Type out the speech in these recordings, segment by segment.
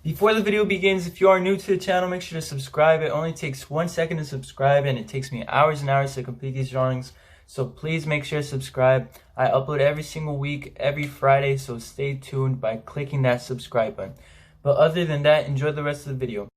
Before the video begins, if you are new to the channel, make sure to subscribe. It only takes 1 second to subscribe and it takes me hours and hours to complete these drawings. So please make sure to subscribe. I upload every single week, every Friday, so stay tuned by clicking that subscribe button. But other than that, enjoy the rest of the video.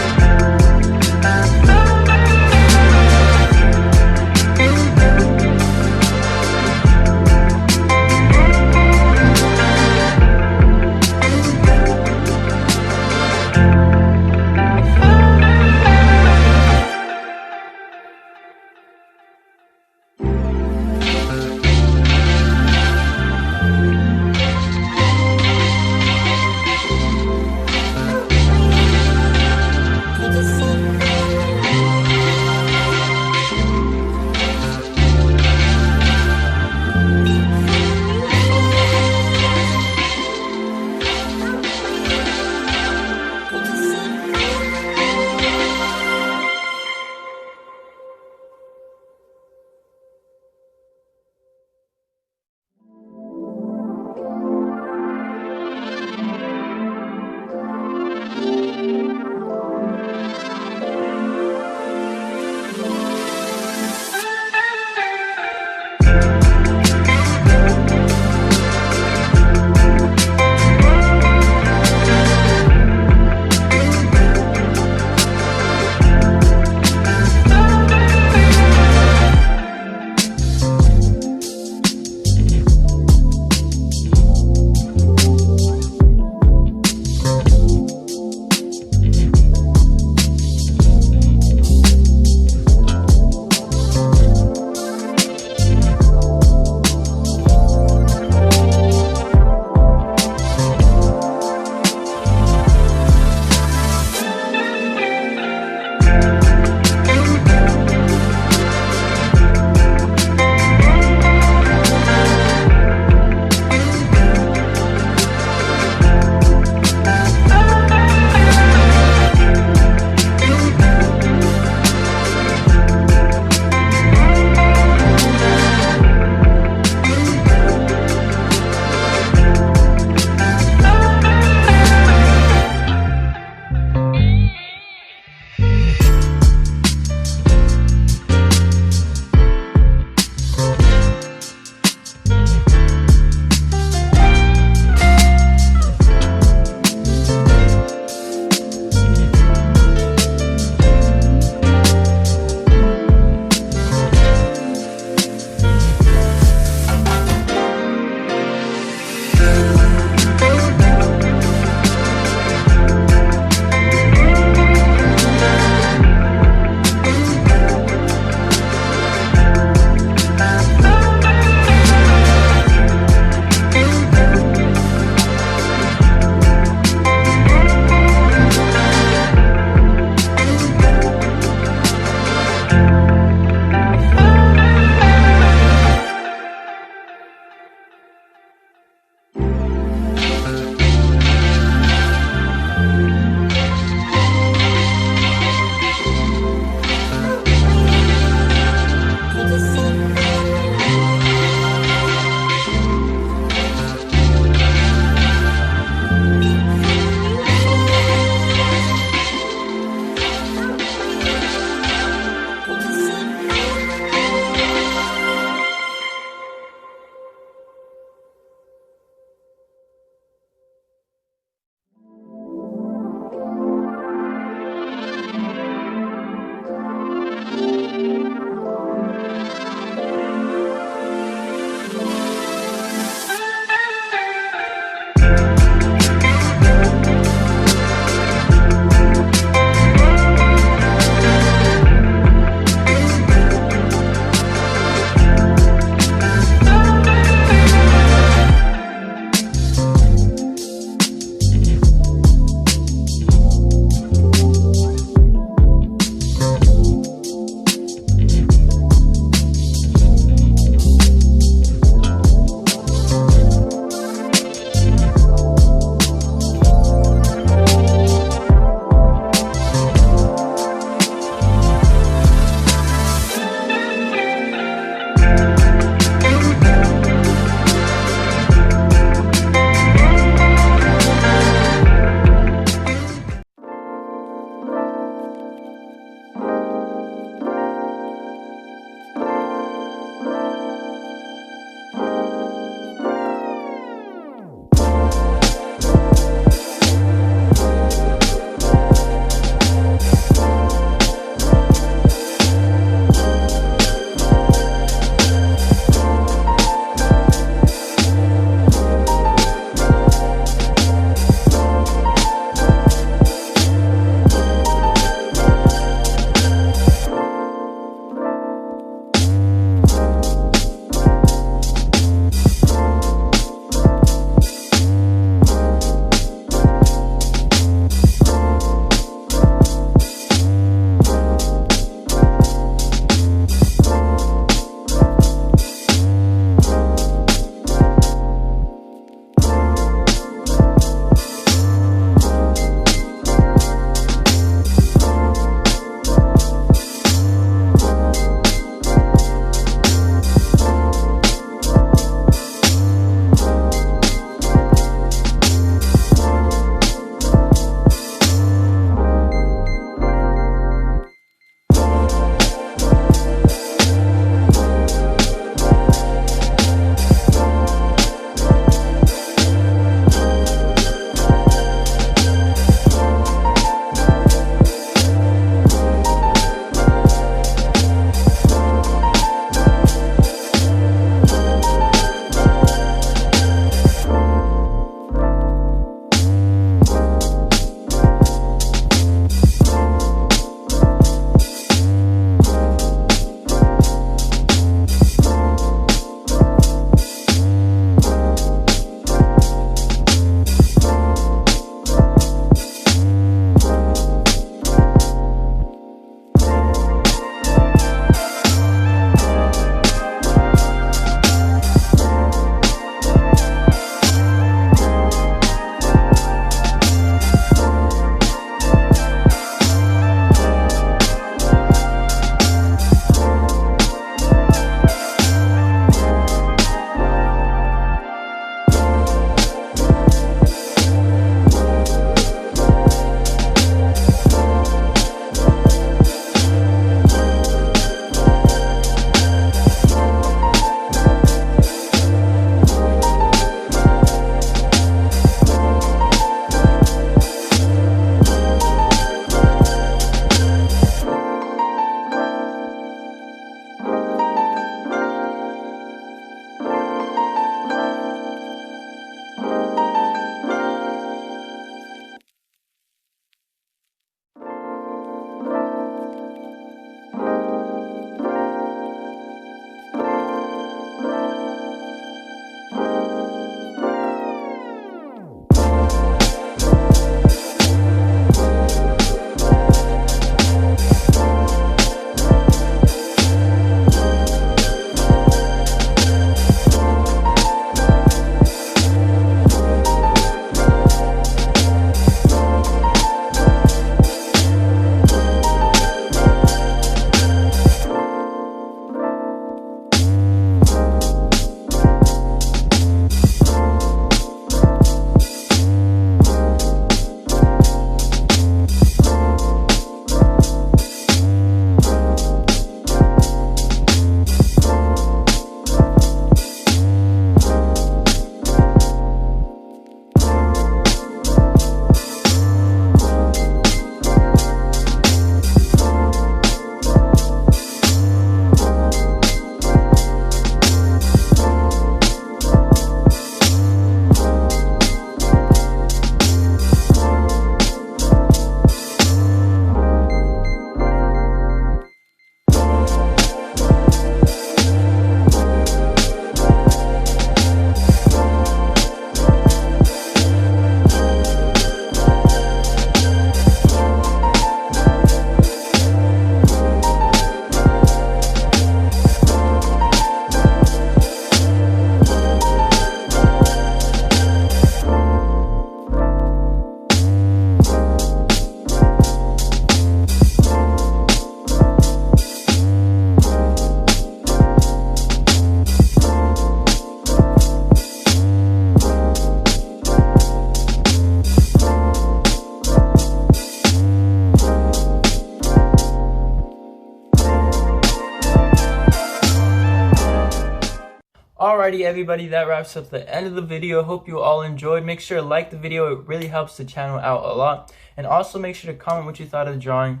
Alrighty everybody, that wraps up the end of the video. Hope you all enjoyed. Make sure to like the video, it really helps the channel out a lot. And also make sure to comment what you thought of the drawing.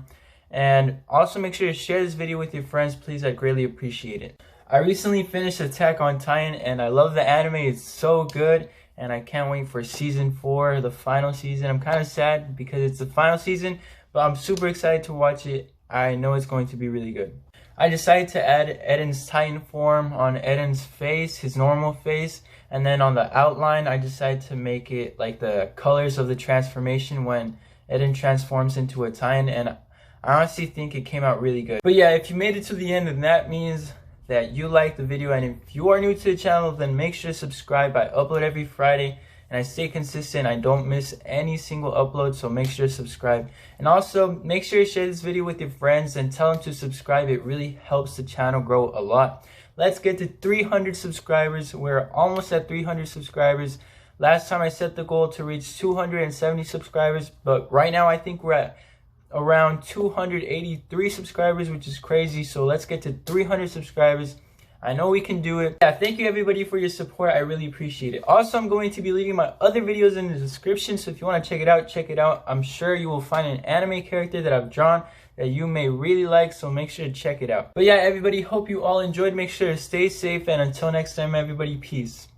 And also make sure to share this video with your friends, please, I greatly appreciate it. I recently finished Attack on Titan and I love the anime, it's so good. And I can't wait for season 4, the final season. I'm kind of sad because it's the final season, but I'm super excited to watch it. I know it's going to be really good. I decided to add Eren's Titan form on Eren's face, his normal face. And then on the outline, I decided to make it like the colors of the transformation when Eren transforms into a Titan. And I honestly think it came out really good. But yeah, if you made it to the end, then that means that you liked the video. And if you are new to the channel, then make sure to subscribe. I upload every Friday and I stay consistent. I don't miss any single upload, so make sure to subscribe. And also make sure to share this video with your friends and tell them to subscribe. It really helps the channel grow a lot. Let's get to 300 subscribers. We're almost at 300 subscribers. Last time I set the goal to reach 270 subscribers, but right now I think we're at around 283 subscribers, which is crazy. So let's get to 300 subscribers. I know we can do it. Yeah, thank you everybody for your support. I really appreciate it. Also, I'm going to be leaving my other videos in the description, so if you want to check it out, check it out. I'm sure you will find an anime character that I've drawn that you may really like, so make sure to check it out. But yeah, everybody, hope you all enjoyed. Make sure to stay safe, and until next time, everybody, peace.